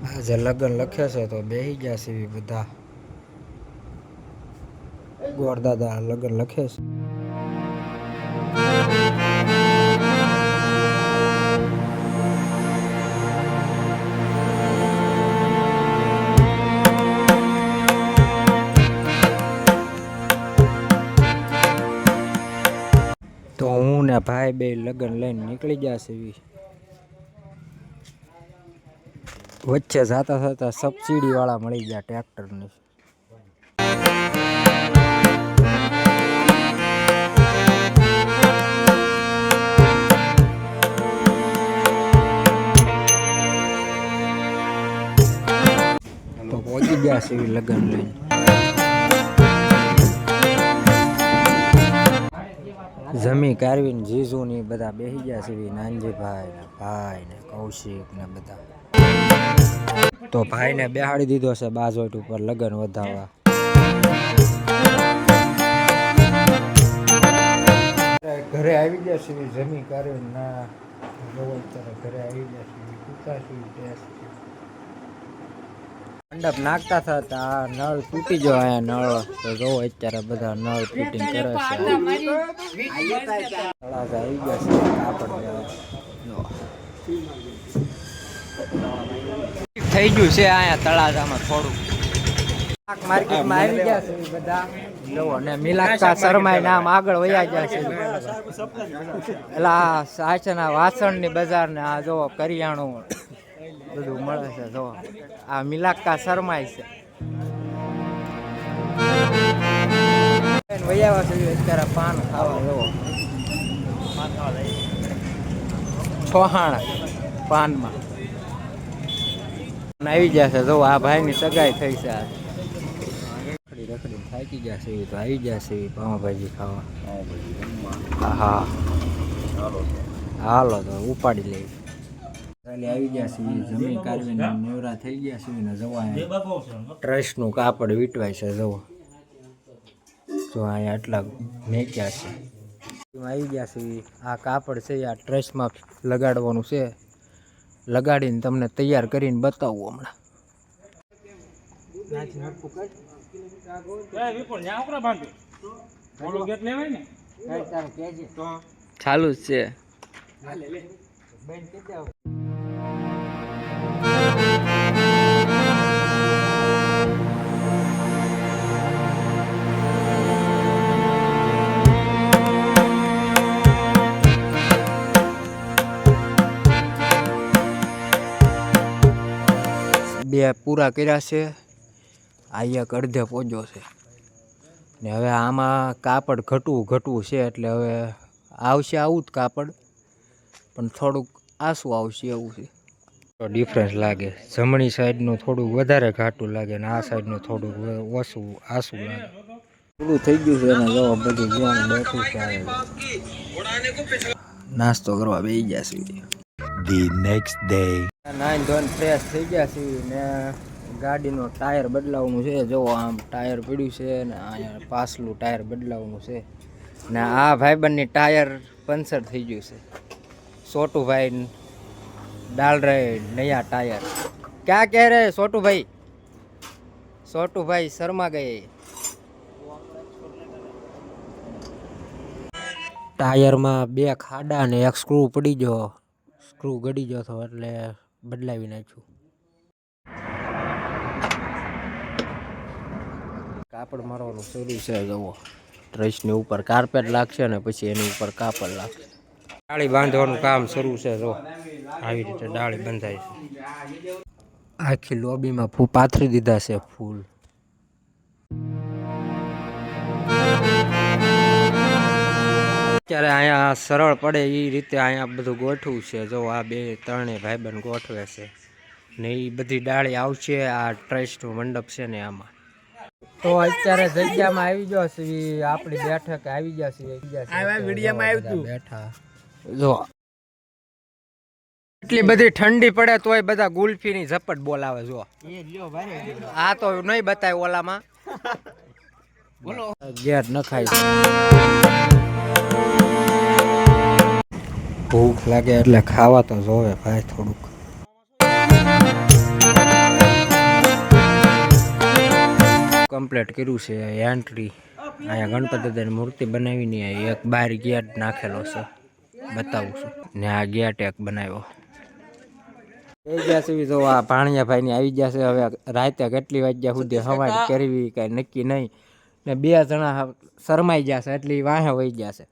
આજે લગ્ન લખે છે તો બેસી ગયા છે બધા ગોરદાદા લગ્ન લખે છે. તો હું ને ભાઈ બે લગ્ન લઈને નીકળી ગયા છે. વચ્ચે જાતા જતા સબસિડી વાળા મળી ગયા ટ્રેક્ટરની. તો પહોંચી ગયા છે લગ્ન લઈને. જમી કારવીને જીજુ ની બધા બેસી ગયા છે. નાનજીભાઈ ને ભાઈ ને કૌશિક ને બધા. તો ભાઈને બેહાડી દીધો છે બાજોટ ઉપર લગ્ન વધાવવા. ઘરે આવી ગયા છે જમી કારવીને. ના ઘરે આવી ગયા છે. મંડપ નાખતા થતા નળ તૂટી ગયો. અહીંયા નળ તો જોવો અત્યારે બધા નળ ફિટિંગ કરે છે. આવી ગયા છે કાપડ થઈ ગયું છે અહીંયા તળાજામાં થોડું. માર્કેટમાં આવી ગયા છે બધા. જોવો ને મિલાકા શર્મા નામ આગળ વયા ગયા છે. એલા સાચના વાસણ ની બજાર ને આ જોવો કરિયાણું બધું મળે છે. જો આ મિલાકા શર્માય છે. વૈયા છે અત્યારે પાન ખાવા. જો છોહાણ પાનમાં આવી ગયા છે. જો આ ભાઈની સગાઈ થઈ છે. રખડી રખડી થાકી ગયા છે તો આવી ગયા છે પાઉંભાજી ખાવા. હા હાલો તો ઉપાડી લઈ. આવી ગયા છે જમીન કારવીને નેવરા થઈ ગયા છે ને જવા ટ્રસ્ટ નું કાપડ વીટવાય છે. જવો જો અહીંયા આટલા મેક્યા છે. આવી ગયા છે આ કાપડ છે આ ટ્રસ્ટમાં લગાડવાનું છે. લગાડીને તમને તૈયાર કરીને બતાવું હમણાં. ચાલુ જ છે. બે પૂરા કર્યા છે. આ એક અડધે પોજો છે ને હવે આમાં કાપડ ઘટવું છે એટલે હવે આવશે આવું જ કાપડ પણ થોડુંક આસું આવશે એવું છે. ડિફરન્સ લાગે. જમણી સાઈડનું થોડુંક વધારે ઘાટું લાગે ને આ સાઈડનું થોડુંક ઓછું આસું લાગે. પૂરું થઈ ગયું છે ને જો બધું જ્યાં બેઠું છે. નાસ્તો કરવા બેસી ગયા છે. The next day નાઈન ધોઈને ફ્રેશ થઈ ગયા છે ને ગાડીનું ટાયર બદલાવવાનું છે. જો આમ ટાયર પડ્યું છે ને અહીંયા પાછલું ટાયર બદલાવવાનું છે ને આ ભાઈબંધની ટાયર પંચર થઈ ગયું છે. छोटू भाई डाल रहे नया टायर. क्या कह रहे हैं छोटू भाई? छोटू भाई शर्मा गए. टायर में બે ખાડા ને એક સ્ક્રૂ પડી ગયો. સ્ક્રૂ ગડી ગયો તો એટલે બદલાવી નાખ્યું. કાપડ મારવાનું શરૂ છે. જુઓ ટ્રસની ઉપર કાર્પેટ લાગશે ને પછી એની ઉપર કાપડ લાગશે. ડાળી બાંધવાનું કામ શરૂ છે. જો આવી રીતે ડાળી બંધાય છે. આખી લોબીમાં પાથરી દીધા છે ફૂલ. અત્યારે અહીંયા સરળ પડે એ રીતે અહીંયા બધું ગોઠવું છે. જો આ બે ત્રણેય ભાઈબંધ ગોઠવે છે ને એ બધી ડાળી આવશે આ ટ્રસ્ટનું મંડપ છે ને આમાં. તો અત્યારે જગ્યામાં આવી ગયો છે. આપણી બેઠક આવી ગયા છે. બેઠા જો એટલી બધી ઠંડી પડે તોય બધા ગુલ્ફીની ઝપટ બોલાવે. જો આ તો નહીં બતાય ઓલામાં. ગેટ નખાય. ભૂખ લાગે એટલે ખાવા તો જોવે ભાઈ થોડુંક. કમ્પ્લીટ કર્યું છે એન્ટ્રી. અહીંયા ગણપતિ દાદાની મૂર્તિ બનાવીને એક બહાર ગેટ નાખેલો છે, બતાવું છું. ને આ ગેટ એક બનાવ્યો. થઈ ગયા છે તો આ ભાણિયા ની આવી ગયા છે. હવે રાતે કેટલી વાગ્યા સુધી હવાજ કરવી કઈ નક્કી નહીં. ને 2 જણા શરમાઈ ગયા છે એટલે વાહે વહી ગયા છે.